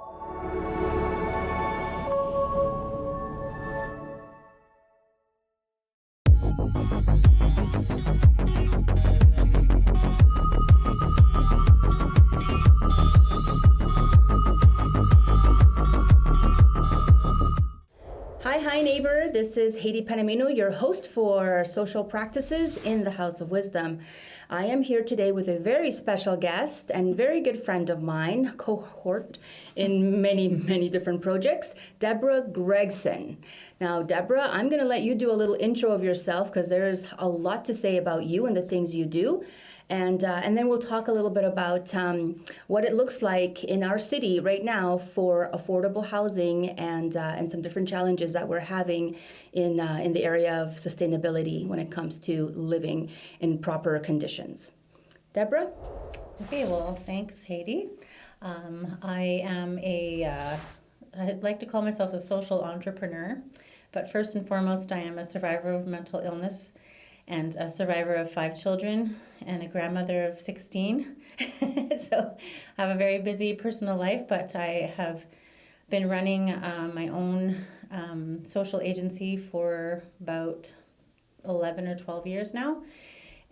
Hi neighbor, this is Haiti Panamino, your host for Social Practices in the House of Wisdom. I am here today with a very special guest and very good friend of mine, cohort in many different projects, Deborah Gregson. Now, Deborah, I'm going to let you do a little intro of yourself because there's a lot to say about you and the things you do. And then we'll talk a little bit about what it looks like in our city right now for affordable housing and some different challenges that we're having in the area of sustainability when it comes to living in proper conditions. Deborah? Okay, well, thanks, Haiti. I'd like to call myself a social entrepreneur, but first and foremost, I am a survivor of mental illness and a survivor of 5 children and a grandmother of 16. So I have a very busy personal life, but I have been running my own social agency for about 11 or 12 years now.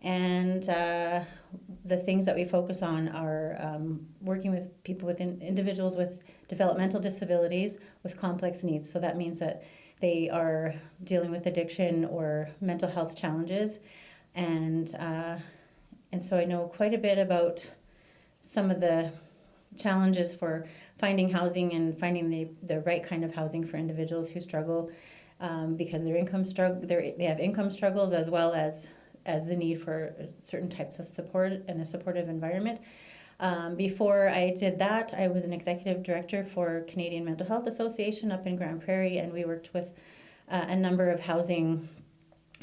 And the things that we focus on are working with people individuals with developmental disabilities with complex needs. So that means that they are dealing with addiction or mental health challenges. And so I know quite a bit about some of the challenges for finding housing and finding the right kind of housing for individuals who struggle because they have income struggles as well as the need for certain types of support and a supportive environment. Before I did that, I was an executive director for Canadian Mental Health Association up in Grand Prairie, and we worked with a number of housing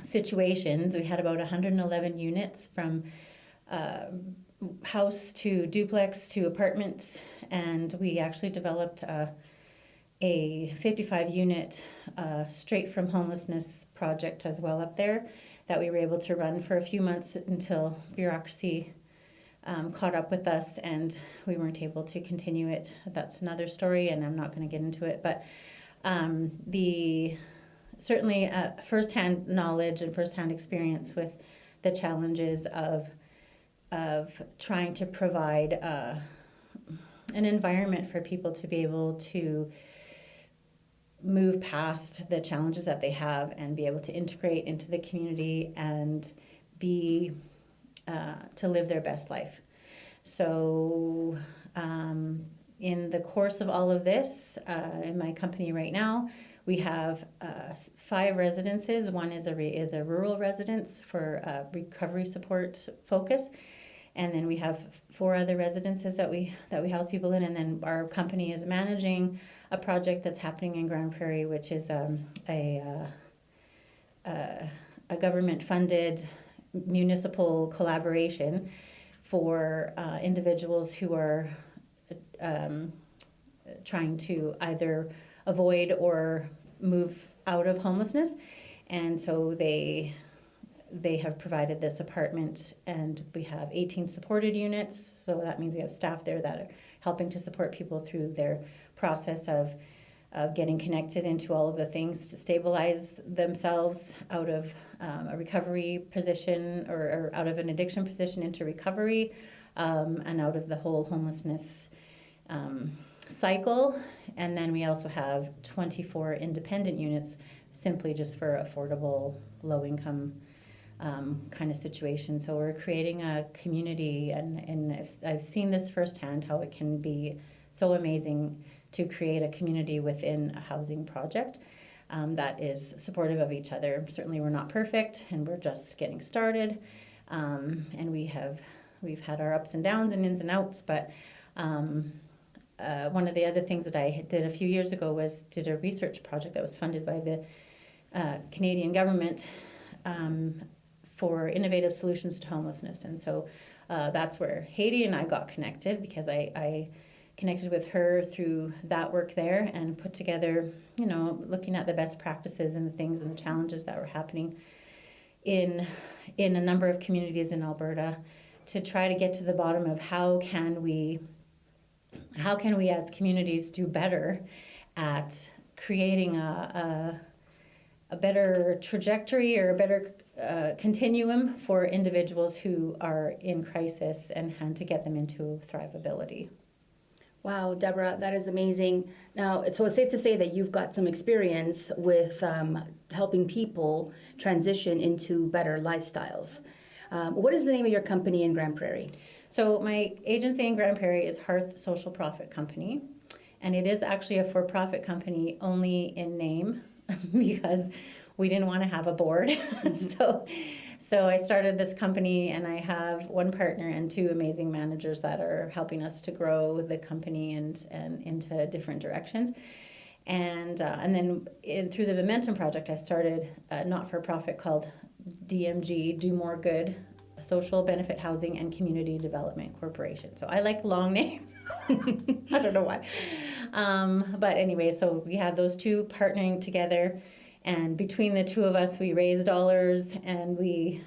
situations. We had about 111 units from house to duplex to apartments, and we actually developed a 55-unit straight from homelessness project as well up there that we were able to run for a few months until bureaucracy caught up with us and we weren't able to continue it. That's another story, and I'm not going to get into it. But certainly firsthand knowledge and firsthand experience with the challenges of trying to provide an environment for people to be able to move past the challenges that they have and be able to integrate into the community and be to live their best life. So in the course of all of this, in my company right now, we have 5 residences. One is a rural residence for recovery support focus. And then we have 4 other residences that we house people in. And then our company is managing a project that's happening in Grand Prairie, which is a government-funded municipal collaboration for individuals who are trying to either avoid or move out of homelessness. And so they have provided this apartment, and we have 18 supported units. So that means we have staff there that are helping to support people through their process of getting connected into all of the things to stabilize themselves out of a recovery position or out of an addiction position into recovery and out of the whole homelessness cycle. And then we also have 24 independent units simply just for affordable, low-income kind of situation. So we're creating a community, and I've seen this firsthand, how it can be so amazing to create a community within a housing project that is supportive of each other. Certainly we're not perfect, and we're just getting started, and we've had our ups and downs and ins and outs, but one of the other things that I did a few years ago was did a research project that was funded by the Canadian government for innovative solutions to homelessness. And so that's where Haiti and I got connected, because I connected with her through that work there and put together, looking at the best practices and the things and the challenges that were happening in a number of communities in Alberta to try to get to the bottom of how can we how can we as communities do better at creating a better trajectory or a better continuum for individuals who are in crisis and to get them into thrivability. Wow, Deborah, that is amazing. Now, it's safe to say that you've got some experience with helping people transition into better lifestyles. What is the name of your company in Grand Prairie? So my agency in Grand Prairie is Hearth Social Profit Company, and it is actually a for-profit company only in name because we didn't want to have a board. So I started this company, and I have one partner and two amazing managers that are helping us to grow the company and into different directions. And then through the Momentum Project, I started a not-for-profit called DMG, Do More Good, Social Benefit Housing and Community Development Corporation. So I like long names. I don't know why. But anyway, so we have those two partnering together. And between the two of us, we raise dollars and we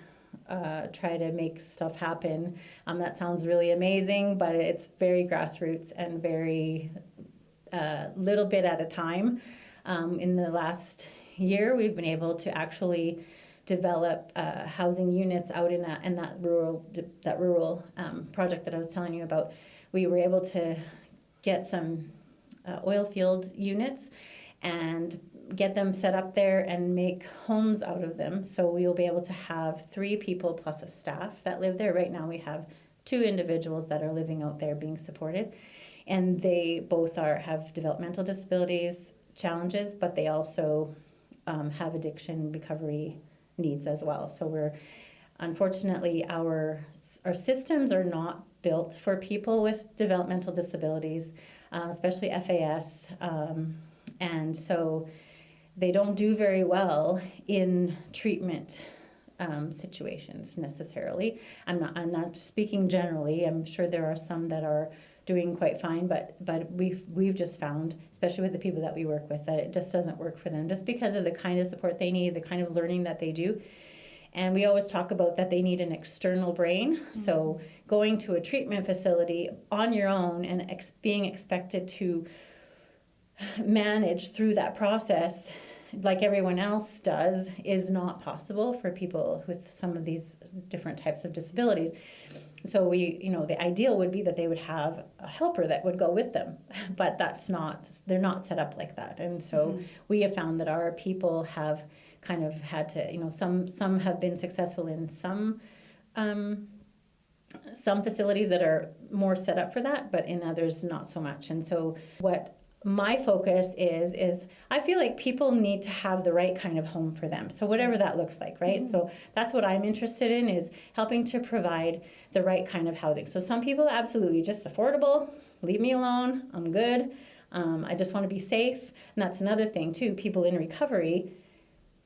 try to make stuff happen. That sounds really amazing, but it's very grassroots and very little bit at a time. In the last year, we've been able to actually develop housing units out in that rural project that I was telling you about. We were able to get some oil field units and get them set up there and make homes out of them. So we'll be able to have 3 people plus a staff that live there. Right now we have 2 individuals that are living out there being supported, and they both have developmental disabilities challenges, but they also have addiction recovery needs as well. So we're unfortunately our systems are not built for people with developmental disabilities, especially FAS, and so they don't do very well in treatment situations necessarily. I'm not speaking generally. I'm sure there are some that are doing quite fine, but we've just found, especially with the people that we work with, that it just doesn't work for them just because of the kind of support they need, the kind of learning that they do. And we always talk about that they need an external brain. Mm-hmm. So going to a treatment facility on your own and being expected to manage through that process like everyone else does is not possible for people with some of these different types of disabilities. So the ideal would be that they would have a helper that would go with them, but they're not set up like that. And so we have found that our people have kind of had to, some have been successful in some facilities that are more set up for that, but in others not so much. And so what my focus is I feel like people need to have the right kind of home for them. So whatever that looks like, right? Mm-hmm. So that's what I'm interested in, is helping to provide the right kind of housing. So some people, absolutely, just affordable, leave me alone, I'm good. I just want to be safe. And that's another thing too, people in recovery,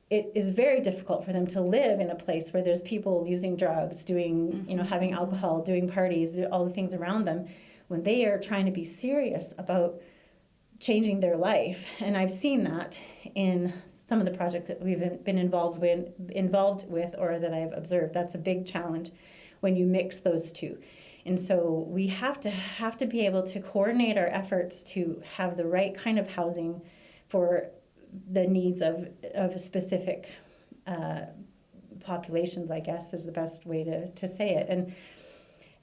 it is very difficult for them to live in a place where there's people using drugs, doing, having alcohol, doing parties, all the things around them, when they are trying to be serious about changing their life. And I've seen that in some of the projects that we've been involved with or that I've observed. That's a big challenge when you mix those two. And so we have to be able to coordinate our efforts to have the right kind of housing for the needs of specific populations, I guess is the best way to say it.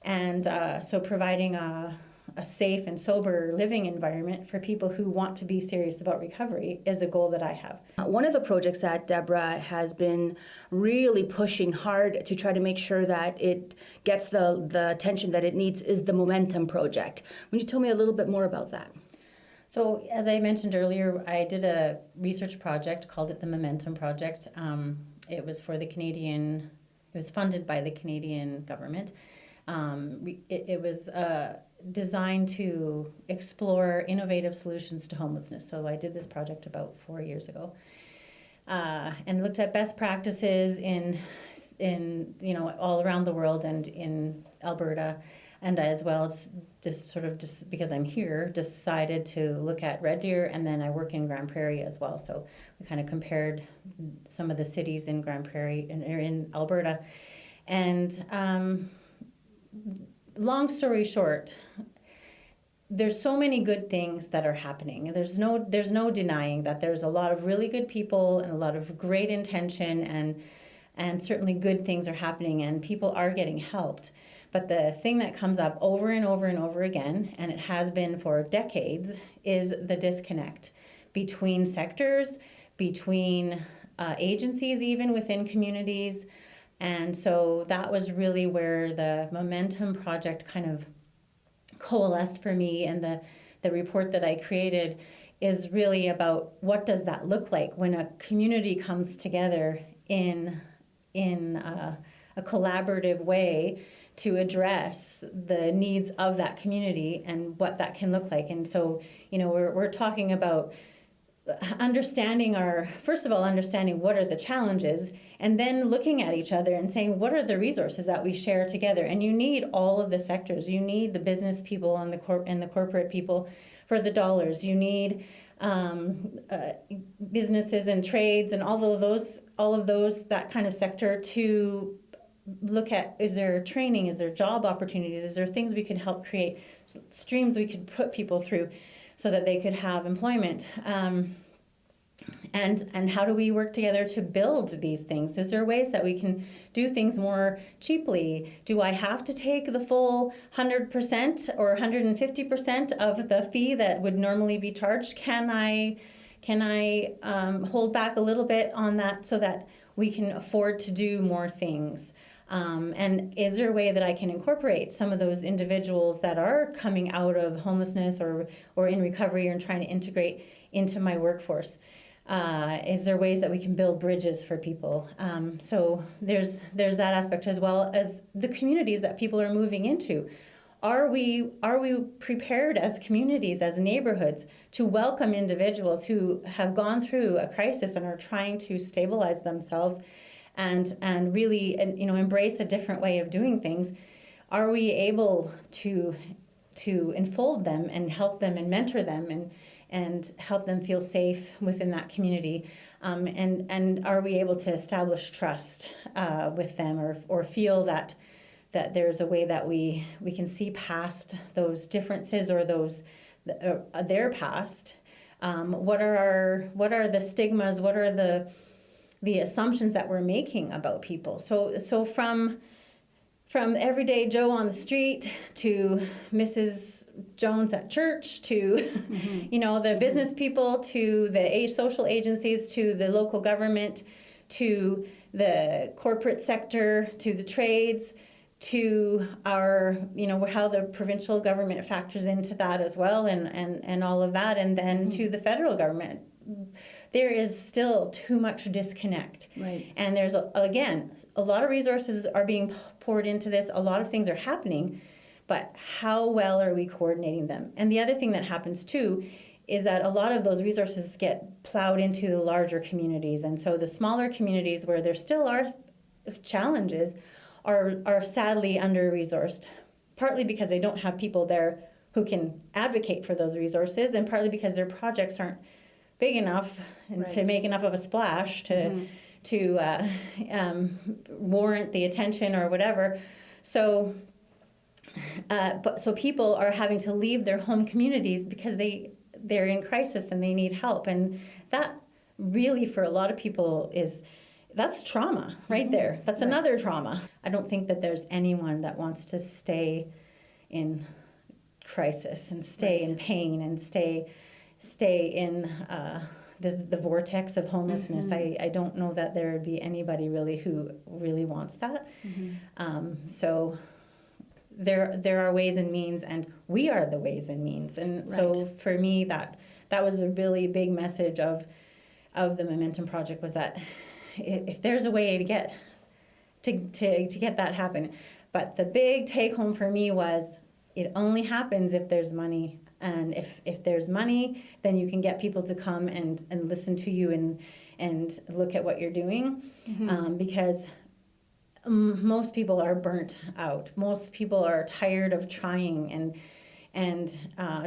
And so providing a safe and sober living environment for people who want to be serious about recovery is a goal that I have. One of the projects that Deborah has been really pushing hard to try to make sure that it gets the attention that it needs is the Momentum Project. Would you tell me a little bit more about that? So as I mentioned earlier, I did a research project, called it the Momentum Project. It was funded by the Canadian government. It was designed to explore innovative solutions to homelessness. So I did this project about 4 years ago, and looked at best practices in all around the world and in Alberta, and as well as just because I'm here, decided to look at Red Deer, and then I work in Grand Prairie as well. So we kind of compared some of the cities in Grand Prairie and in Alberta, and long story short, there's so many good things that are happening. There's no denying that there's a lot of really good people and a lot of great intention, and certainly good things are happening and people are getting helped. But the thing that comes up over and over and over again, and it has been for decades, is the disconnect between sectors, between agencies, even within communities. And so that was really where the Momentum Project kind of coalesced for me, and the report that I created is really about what does that look like when a community comes together in a collaborative way to address the needs of that community and what that can look like. And so, we're talking about understanding first of all, understanding what are the challenges, and then looking at each other and saying, what are the resources that we share together? And you need all of the sectors. You need the business people and the corporate people for the dollars. You need businesses and trades and all of those, that kind of sector to look at, is there training, is there job opportunities, is there things we could help create, streams we could put people through so that they could have employment. And how do we work together to build these things? Is there ways that we can do things more cheaply? Do I have to take the full 100% or 150% of the fee that would normally be charged? Can I hold back a little bit on that so that we can afford to do more things? And is there a way that I can incorporate some of those individuals that are coming out of homelessness or in recovery and trying to integrate into my workforce? Is there ways that we can build bridges for people? So there's that aspect, as well as the communities that people are moving into. Are we prepared as communities, as neighborhoods, to welcome individuals who have gone through a crisis and are trying to stabilize themselves and really embrace a different way of doing things? Are we able to enfold them and help them and mentor them and help them feel safe within that community? And are we able to establish trust with them, or feel that there's a way that we can see past those differences or their past? What are the stigmas? What are the assumptions that we're making about people? So from everyday Joe on the street to Mrs. Jones at church to the business people, to the social agencies, to the local government, to the corporate sector, to the trades, to our how the provincial government factors into that as well, and all of that, and then to the federal government. There is still too much disconnect. Right. And there's, again, a lot of resources are being poured into this. A lot of things are happening, but how well are we coordinating them? And the other thing that happens too is that a lot of those resources get plowed into the larger communities. And so the smaller communities where there still are challenges are sadly under-resourced, partly because they don't have people there who can advocate for those resources, and partly because their projects aren't big enough and to make enough of a splash to warrant the attention or whatever. So people are having to leave their home communities because they're in crisis and they need help. And that really, for a lot of people, that's trauma right there. That's another trauma. I don't think that there's anyone that wants to stay in crisis and stay in pain and stay in the vortex of homelessness. I don't know that there would be anybody really who really wants that. So there are ways and means, and we are the ways and means. And so for me, that was a really big message of the Momentum Project, was that if there's a way to get that happen. But the big take home for me was, it only happens if there's money. And if there's money, then you can get people to come and listen to you and look at what you're doing. Because most people are burnt out. Most people are tired of trying and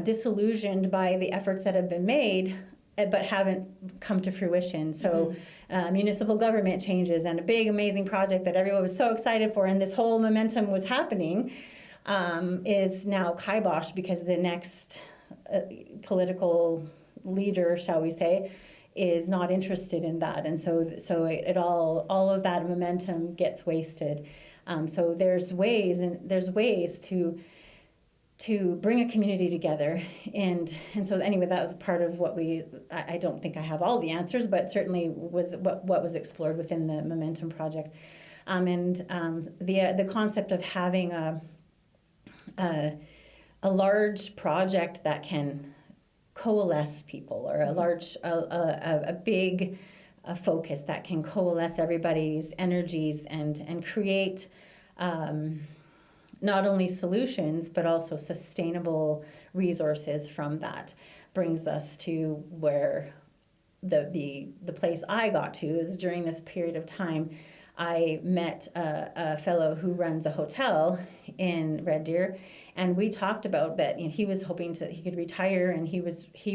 disillusioned by the efforts that have been made, but haven't come to fruition. So municipal government changes and a big, amazing project that everyone was so excited for, and this whole momentum was happening, is now kiboshed because the next political leader, shall we say, is not interested in that, and so it all of that momentum gets wasted. So there's ways to bring a community together, and so anyway, that was part of what I don't think I have all the answers, but certainly was what was explored within the Momentum project, and the concept of having a large project that can coalesce people, or a big focus that can coalesce everybody's energies and create not only solutions but also sustainable resources from that, brings us to where the place I got to is during this period of time. I met a fellow who runs a hotel in Red Deer, and we talked about that. He was hoping he could retire, and he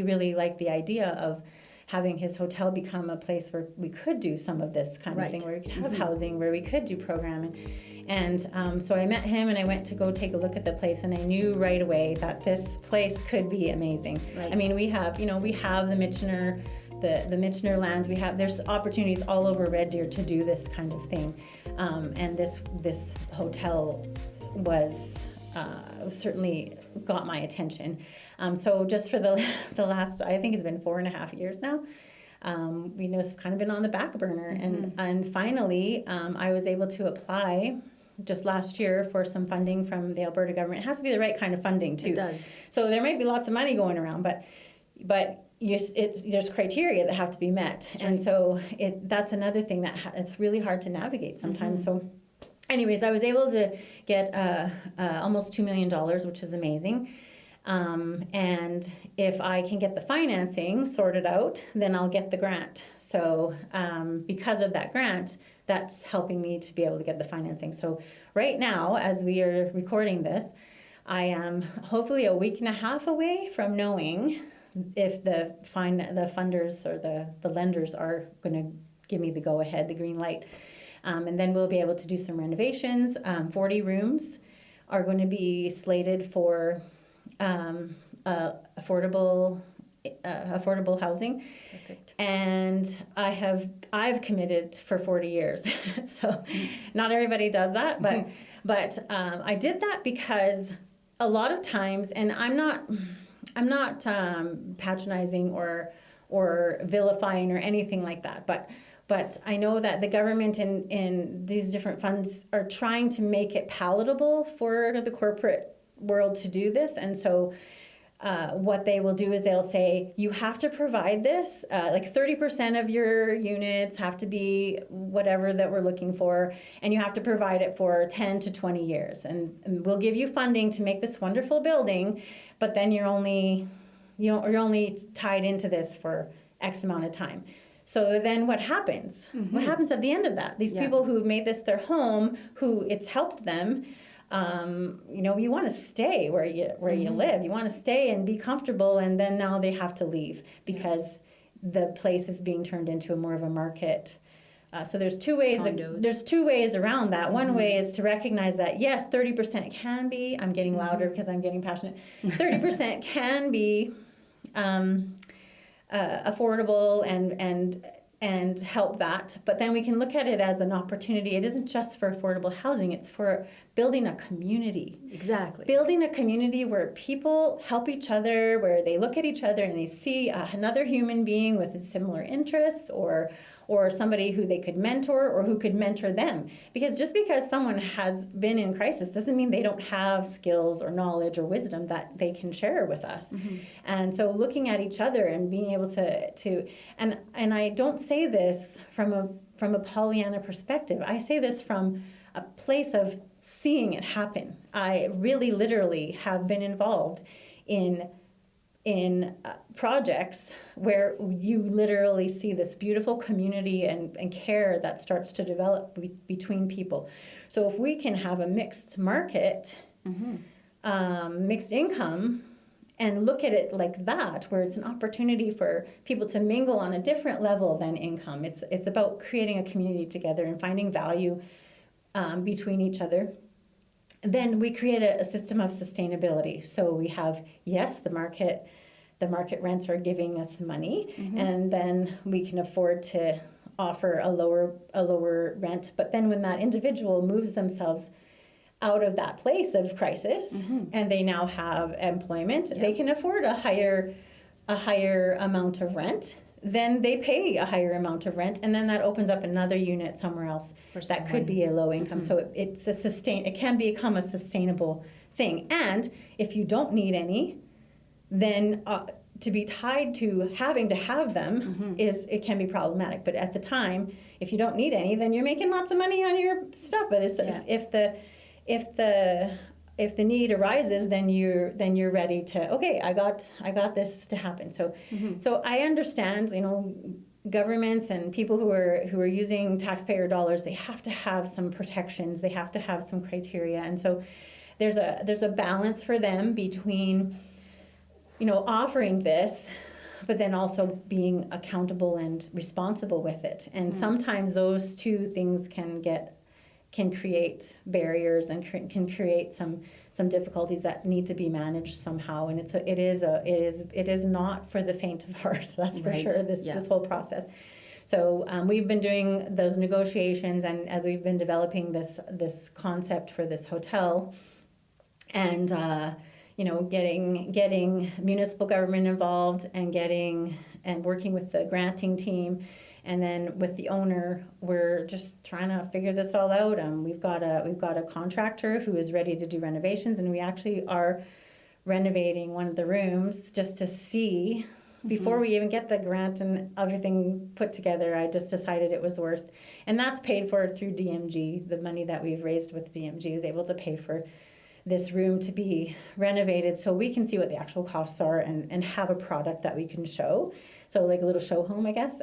really liked the idea of having his hotel become a place where we could do some of this kind of thing, where we could have housing, where we could do programming. And so I met him, and I went to go take a look at the place, and I knew right away that this place could be amazing. Right. I mean, we have the Michener, the Michener lands. There's opportunities all over Red Deer to do this kind of thing, and this hotel was certainly got my attention. So just for the last, I think it's been 4.5 years now, it's kind of been on the back burner, and finally I was able to apply just last year for some funding from the Alberta government. It has to be the right kind of funding too. It does. So there might be lots of money going around, but there's criteria that have to be met, right. And so that's another thing that it's really hard to navigate sometimes. So anyways, I was able to get almost $2 million, which is amazing. And if I can get the financing sorted out, then I'll get the grant. So because of that grant, that's helping me to be able to get the financing. So right now, as we are recording this, I am hopefully a week and a half away from knowing if the funders or the lenders are going to give me the go-ahead, the green light. And then we'll be able to do some renovations. 40 rooms are going to be slated for affordable housing. Perfect. And I've committed for 40 years. So not everybody does that, but I did that because a lot of times, and I'm not patronizing or vilifying or anything like that, but I know that the government in these different funds are trying to make it palatable for the corporate world to do this. And so what they will do is they'll say, you have to provide this, like 30% of your units have to be whatever that we're looking for, and you have to provide it for 10 to 20 years. And we'll give you funding to make this wonderful building, but then you're only tied into this for X amount of time. So then what happens? Mm-hmm. What happens at the end of that? These people who've made this their home, who it's helped them, you want to stay where you live. You want to stay and be comfortable, and then now they have to leave because the place is being turned into more of a market. So there's two ways. There's two ways around that. One way is to recognize that yes, 30% can be. I'm getting louder because I'm getting passionate. 30% can be affordable and help that, but then we can look at it as an opportunity. It isn't just for affordable housing, it's for building a community. Exactly. Building a community where people help each other, where they look at each other and they see another human being with similar interests, or somebody who they could mentor or who could mentor them. Because just because someone has been in crisis doesn't mean they don't have skills or knowledge or wisdom that they can share with us. Mm-hmm. And so looking at each other and being able to and I don't say this from a Pollyanna perspective. I say this from a place of seeing it happen. I really literally have been involved in projects where you literally see this beautiful community and care that starts to develop between people. So if we can have a mixed market, mixed income, and look at it like that, where it's an opportunity for people to mingle on a different level than income. It's about creating a community together and finding value between each other. then we create a system of sustainability. So we have, yes, the market rents are giving us money, and then we can afford to offer a lower rent. But then when that individual moves themselves out of that place of crisis, and they now have employment, they can afford a higher amount of rent. Then they pay a higher amount of rent, and then that opens up another unit somewhere else that could be a low income. So it can become a sustainable thing. And if you don't need any, then to be tied to having to have them it can be problematic. But at the time, if you don't need any, then you're making lots of money on your stuff. But if the need arises, then you're ready to, okay, I got this to happen. So so I understand, governments and people who are using taxpayer dollars, they have to have some protections, they have to have some criteria, and so there's a balance for them between offering this, but then also being accountable and responsible with it. And sometimes those two things can create barriers and can create some difficulties that need to be managed somehow. And it is not for the faint of heart. That's for sure. This whole process. So we've been doing those negotiations, and as we've been developing this concept for this hotel, and getting municipal government involved, and working with the granting team. And then with the owner, we're just trying to figure this all out. We've got a contractor who is ready to do renovations, and we actually are renovating one of the rooms just to see. Before we even get the grant and everything put together, I just decided it was worth, and that's paid for through DMG. The money that we've raised with DMG is able to pay for this room to be renovated, so we can see what the actual costs are and have a product that we can show. So like a little show home, I guess.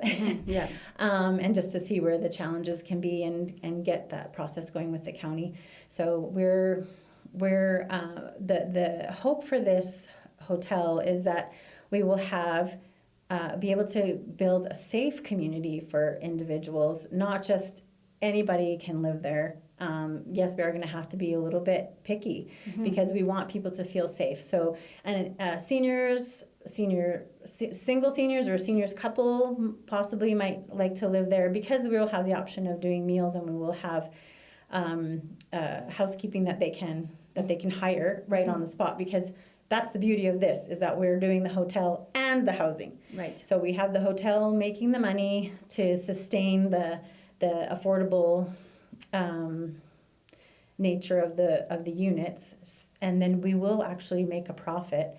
And just to see where the challenges can be and get that process going with the county. So the hope for this hotel is that we will be able to build a safe community for individuals. Not just anybody can live there. Yes, we are going to have to be a little bit picky because we want people to feel safe. So, and single seniors or seniors couple possibly might like to live there, because we will have the option of doing meals, and we will have housekeeping that they can hire right on the spot, because that's the beauty of this, is that we're doing the hotel and the housing. Right. So we have the hotel making the money to sustain the affordable nature of the units, and then we will actually make a profit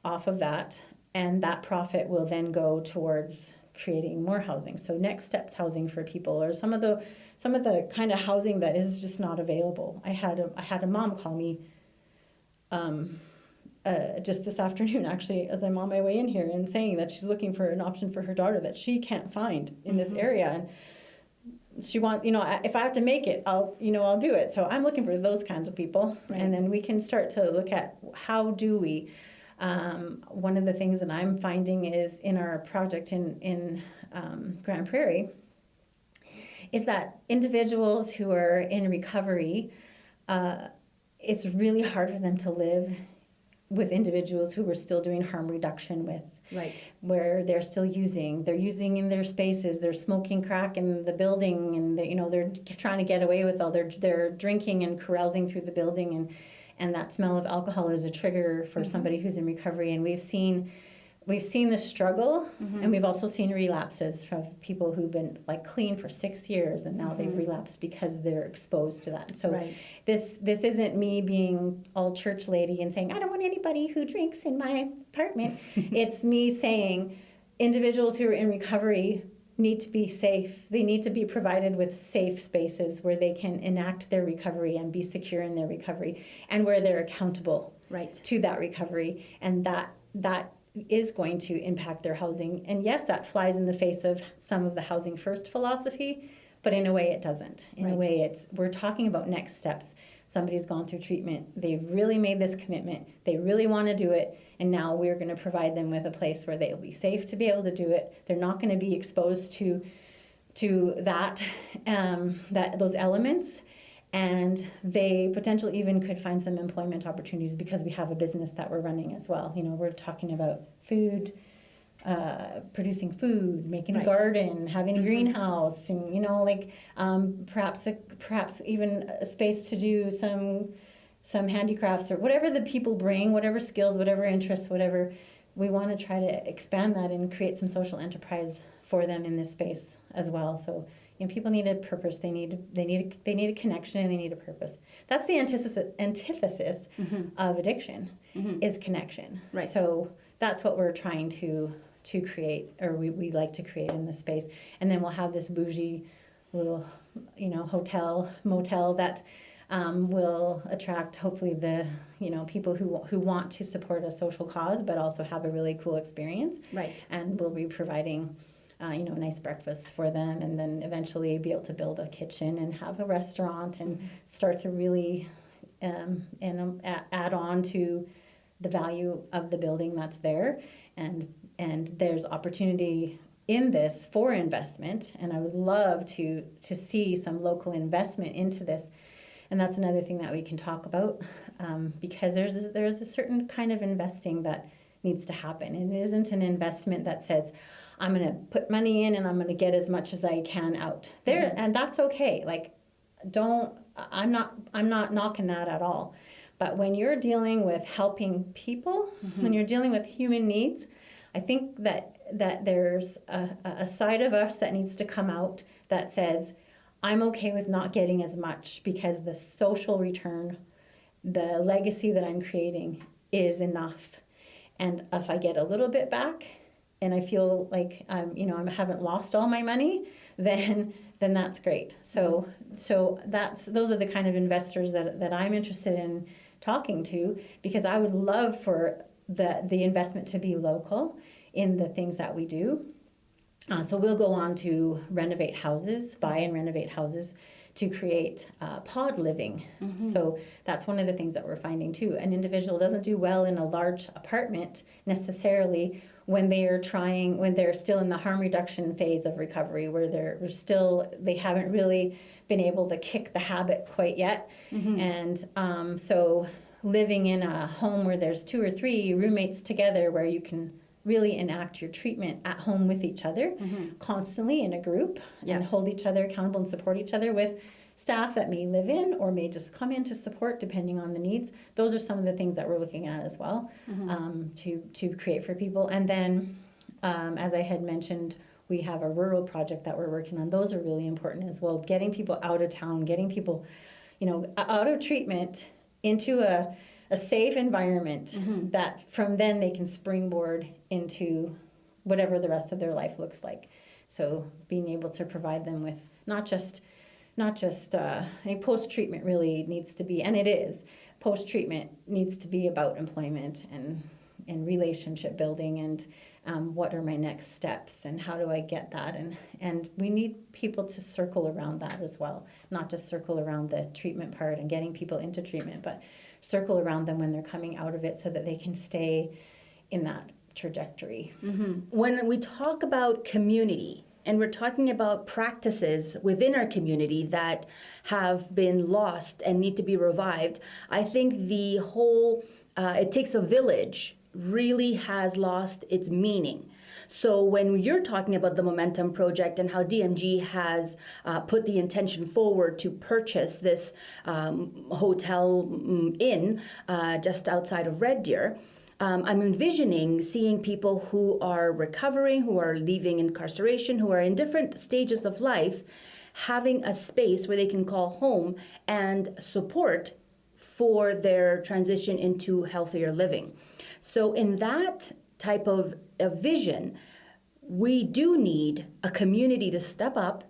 off of that, and that profit will then go towards creating more housing. So next steps housing for people, or some of the kind of housing that is just not available. I had a mom call me just this afternoon, actually, as I'm on my way in here, and saying that she's looking for an option for her daughter that she can't find in this area, and she wants, if I have to make it, I'll do it. So I'm looking for those kinds of people. Right. And then we can start to look at how do we, one of the things that I'm finding is in our project in Grand Prairie, is that individuals who are in recovery, it's really hard for them to live with individuals who are still doing harm reduction with. Right. Where they're using in their spaces, they're smoking crack in the building, and they're trying to get away with all they're drinking and carousing through the building, and that smell of alcohol is a trigger for somebody who's in recovery. And we've seen the struggle, and we've also seen relapses from people who've been like clean for 6 years, and now they've relapsed because they're exposed to that. So this isn't me being all church lady and saying, I don't want anybody who drinks in my apartment. It's me saying individuals who are in recovery need to be safe. They need to be provided with safe spaces where they can enact their recovery and be secure in their recovery, and where they're accountable to that recovery, and that is going to impact their housing. And yes, that flies in the face of some of the housing first philosophy, but in a way it doesn't. In a way we're talking about next steps. Somebody's gone through treatment, they've really made this commitment, they really want to do it, and now we're going to provide them with a place where they'll be safe to be able to do it. They're not going to be exposed to that those elements, and they potentially even could find some employment opportunities because we have a business that we're running as well. We're talking about food, producing food, making a garden, having a greenhouse, and perhaps even a space to do some handicrafts or whatever the people bring, whatever skills, whatever interests, whatever. We want to try to expand that and create some social enterprise for them in this space as well. So people need a purpose. They need a connection, and they need a purpose. That's the antithesis of addiction is connection. Right. So that's what we're trying to create, or we like to create in this space. And then we'll have this bougie little hotel, motel that will attract hopefully the people who want to support a social cause but also have a really cool experience. Right. And we'll be providing a nice breakfast for them, and then eventually be able to build a kitchen and have a restaurant and start to really add on to the value of the building that's there. And there's opportunity in this for investment, and I would love to see some local investment into this. And that's another thing that we can talk about, because there's a certain kind of investing that needs to happen. And it isn't an investment that says, I'm going to put money in and I'm going to get as much as I can out there, and that's okay. I'm not knocking that at all. But when you're dealing with helping people, when you're dealing with human needs, I think that there's a side of us that needs to come out that says, I'm okay with not getting as much because the social return, the legacy that I'm creating is enough. And if I get a little bit back and I feel like I haven't lost all my money, then that's great. So those are the kind of investors that I'm interested in talking to, because I would love for the investment to be local in the things that we do. So we'll go on to renovate houses, buy and renovate houses to create pod living. So that's one of the things that we're finding too. An individual doesn't do well in a large apartment necessarily when they're still in the harm reduction phase of recovery, where they haven't really been able to kick the habit quite yet. And so living in a home where there's 2 or 3 roommates together, where you can really enact your treatment at home with each other, constantly in a group, and hold each other accountable and support each other with staff that may live in or may just come in to support depending on the needs. Those are some of the things that we're looking at as well, to create for people. And then, as I had mentioned, we have a rural project that we're working on. Those are really important as well. Getting people out of town, getting people, out of treatment into a safe environment that from then they can springboard into whatever the rest of their life looks like. So being able to provide them with not just post-treatment really needs to be, and it is, post-treatment needs to be about employment and relationship building and what are my next steps and how do I get that, and we need people to circle around that as well, not just circle around the treatment part and getting people into treatment, but circle around them when they're coming out of it so that they can stay in that trajectory. When we talk about community, and we're talking about practices within our community that have been lost and need to be revived, I think the whole it takes a village really has lost its meaning. So when you're talking about the Momentum Project and how DMG has put the intention forward to purchase this hotel inn just outside of Red Deer, I'm envisioning seeing people who are recovering, who are leaving incarceration, who are in different stages of life, having a space where they can call home and support for their transition into healthier living. So in that type of a vision, we do need a community to step up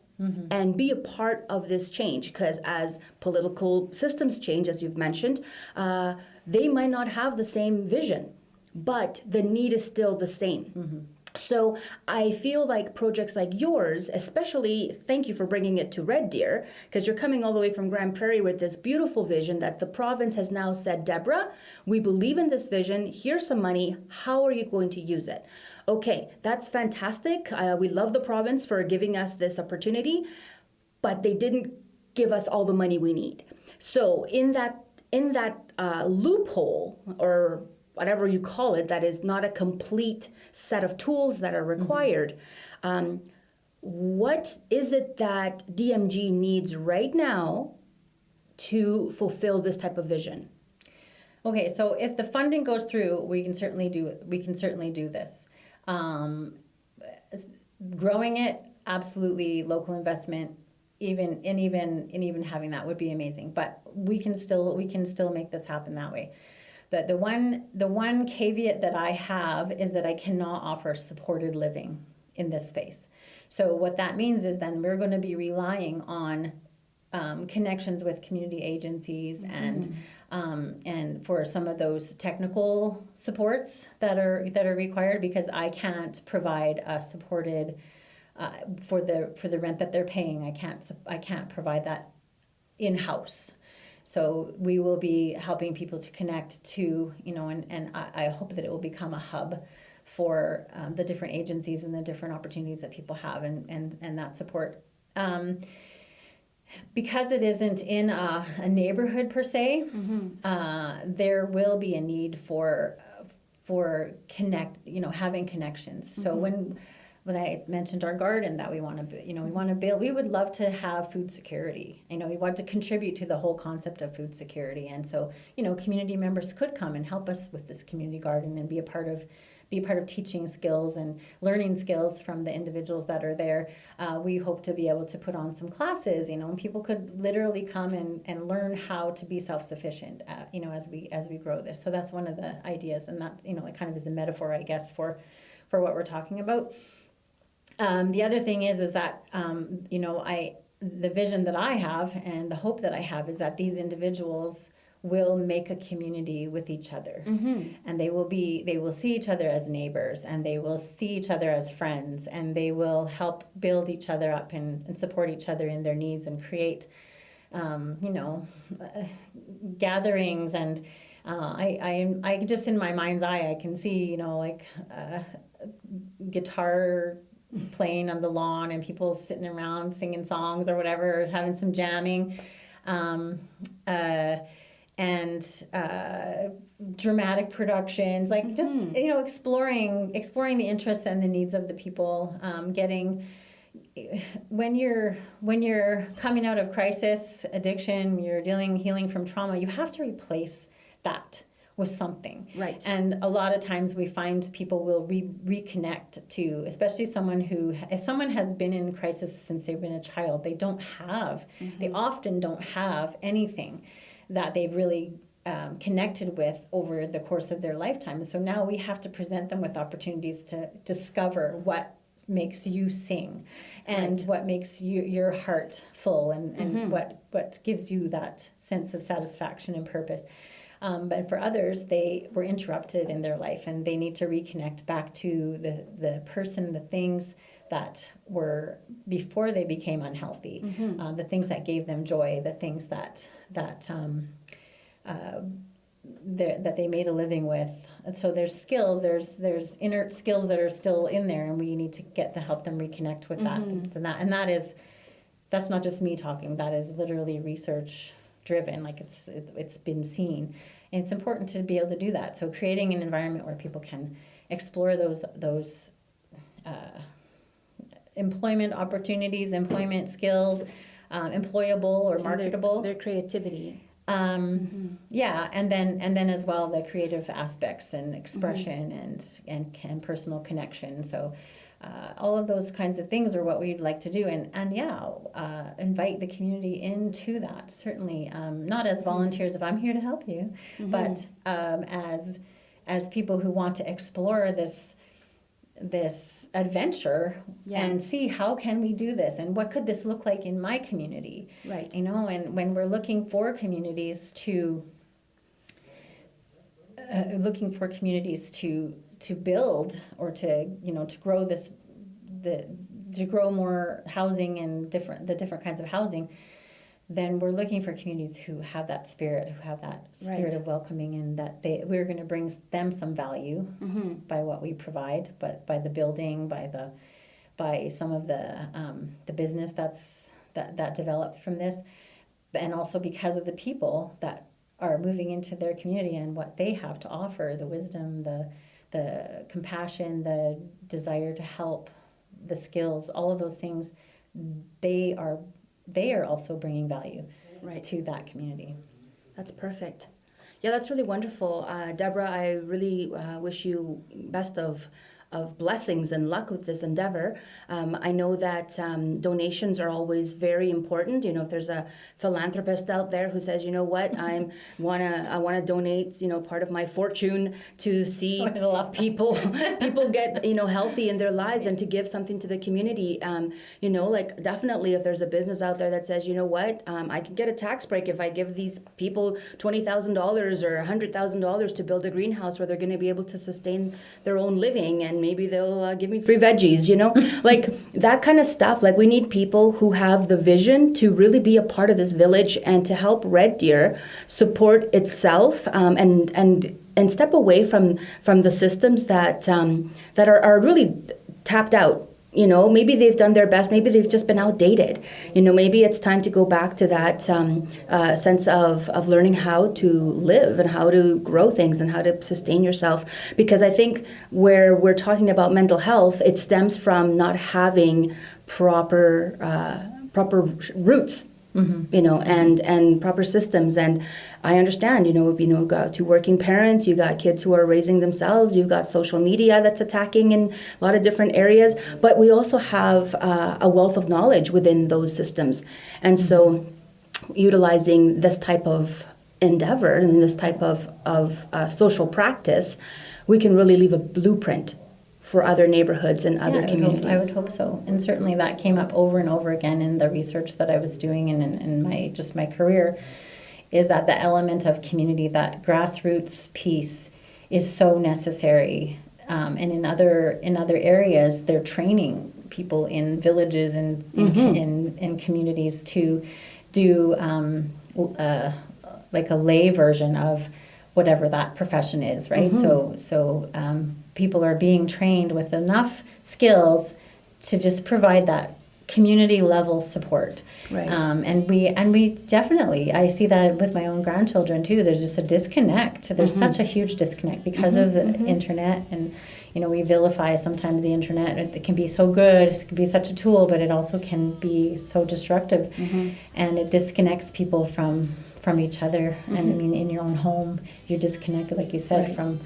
and be a part of this change, because as political systems change, as you've mentioned, they might not have the same vision, but the need is still the same. So I feel like projects like yours, especially, thank you for bringing it to Red Deer, because you're coming all the way from Grand Prairie with this beautiful vision that the province has now said, Deborah, we believe in this vision, here's some money, how are you going to use it? Okay, that's fantastic. We love the province for giving us this opportunity, but they didn't give us all the money we need. So in that loophole, or whatever you call it, that is not a complete set of tools that are required. What is it that DMG needs right now to fulfill this type of vision? Okay, so if the funding goes through, we can certainly do this. Growing it, absolutely, local investment, even having that would be amazing. But we can still make this happen that way. The one caveat that I have is that I cannot offer supported living in this space. So what that means is then we're going to be relying on connections with community agencies and for some of those technical supports that are required, because I can't provide a supported for the rent that they're paying. I can't provide that in-house. So we will be helping people to connect to, and I hope that it will become a hub for the different agencies and the different opportunities that people have and that support. Because it isn't in a neighborhood per se, there will be a need for having connections. So when I mentioned our garden that we want to build, we would love to have food security. We want to contribute to the whole concept of food security, and so community members could come and help us with this community garden and be a part of teaching skills and learning skills from the individuals that are there. We hope to be able to put on some classes, and people could literally come and learn how to be self-sufficient, as we grow this. So that's one of the ideas, and that, it kind of is a metaphor, I guess, for what we're talking about. The other thing is that, the vision that I have and the hope that I have is that these individuals will make a community with each other, and they will see each other as neighbors, and they will see each other as friends, and they will help build each other up and support each other in their needs and create, gatherings. And I just, in my mind's eye, I can see, guitar playing on the lawn and people sitting around singing songs or whatever, having some jamming. And dramatic productions, exploring the interests and the needs of the people. When you're coming out of crisis, addiction, you're healing from trauma, you have to replace that with something. Right. And a lot of times we find people will reconnect to, especially if someone has been in crisis since they've been a child, they often don't have anything that they've really connected with over the course of their lifetime. So now we have to present them with opportunities to discover what makes you sing and what makes your heart full and what gives you that sense of satisfaction and purpose. But for others, they were interrupted in their life and they need to reconnect back to the person, the things that were before they became unhealthy, the things that gave them joy, the things that they made a living with. And so there's skills, there's inert skills that are still in there, and we need to help them reconnect with that. And that's not just me talking. That is literally research driven. Like it's been seen, and it's important to be able to do that. So creating an environment where people can explore those employment opportunities, employment skills, employable or marketable. Their creativity. Yeah, and then as well the creative aspects and expression and personal connection. So all of those kinds of things are what we'd like to do, and invite the community into that. Certainly, not as volunteers if I'm here to help you, but as people who want to explore this adventure and see how can we do this and what could this look like in my community, right? And when we're looking for communities to build or to grow to grow more housing and the different kinds of housing, then we're looking for communities who have that spirit, of welcoming, and that we're going to bring them some value by what we provide, but by the building, by some of the business that developed from this. and also because of the people that are moving into their community and what they have to offer, the wisdom, the compassion, the desire to help, the skills, all of those things, they are also bringing value to that community. That's perfect. Yeah, that's really wonderful. Deborah, I really wish you best of blessings and luck with this endeavor. I know that donations are always very important. You know, if there's a philanthropist out there who says, you know what, I wanna donate, you know, part of my fortune to see people get, you know, healthy in their lives and to give something to the community. You know, like definitely if there's a business out there that says, you know what, I can get a tax break if I give these people $20,000 or $100,000 to build a greenhouse where they're going to be able to sustain their own living, and maybe they'll give me free veggies, you know, like that kind of stuff. Like we need people who have the vision to really be a part of this village and to help Red Deer support itself and step away from the systems that are really tapped out. You know, maybe they've done their best, maybe they've just been outdated. You know, maybe it's time to go back to that sense of learning how to live and how to grow things and how to sustain yourself. Because I think where we're talking about mental health, it stems from not having proper roots. Mm-hmm. You know, and proper systems. And I understand, you got two working parents, you got kids who are raising themselves, you've got social media that's attacking in a lot of different areas, but we also have a wealth of knowledge within those systems. And so utilizing this type of endeavor and this type of social practice, we can really leave a blueprint for other neighborhoods and other communities. I would hope so. And certainly that came up over and over again in the research that I was doing and in my career, is that the element of community, that grassroots piece, is so necessary. And in other areas, they're training people in villages and in communities to do like a lay version of whatever that profession is, right? Mm-hmm. So people are being trained with enough skills to just provide that community level support. Right. And we definitely, I see that with my own grandchildren too. There's just a disconnect. There's such a huge disconnect because of the internet, and we vilify sometimes the internet. It can be so good, it can be such a tool, but it also can be so destructive, and it disconnects people from each other. And I mean, in your own home, you're disconnected, like you said, from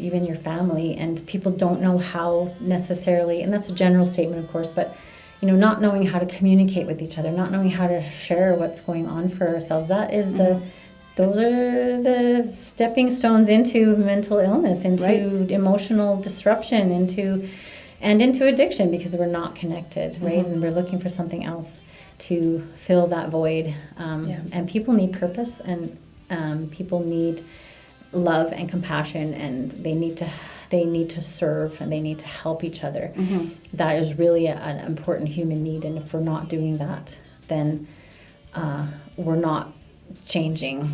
even your family, and people don't know how necessarily, and that's a general statement, of course, but not knowing how to communicate with each other, not knowing how to share what's going on for ourselves. That is those are the stepping stones into mental illness, into emotional disruption, into addiction, because we're not connected, right? And we're looking for something else to fill that void. And people need purpose, and people need love and compassion, and they need to serve, and they need to help each other. That is really an important human need, and if we're not doing that, then we're not changing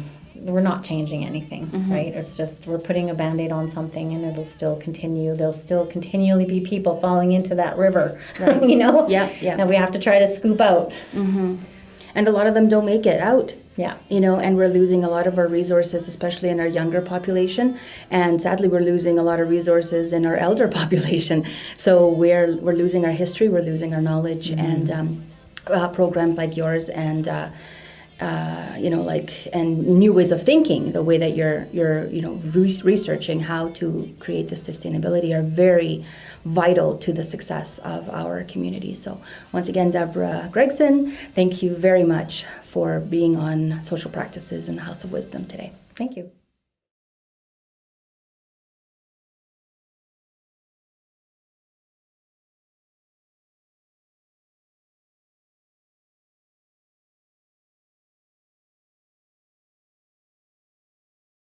anything, right? It's just we're putting a Band-Aid on something, and it'll still continue. There'll still continually be people falling into that river, right? And we have to try to scoop out. And a lot of them don't make it out. Yeah. And we're losing a lot of our resources, especially in our younger population. And sadly, we're losing a lot of resources in our elder population. So we're losing our history, we're losing our knowledge, and programs like yours and and new ways of thinking, the way that you're researching how to create this sustainability, are very vital to the success of our community. So once again, Deborah Gregson, thank you very much for being on Social Practices in the House of Wisdom today. Thank you.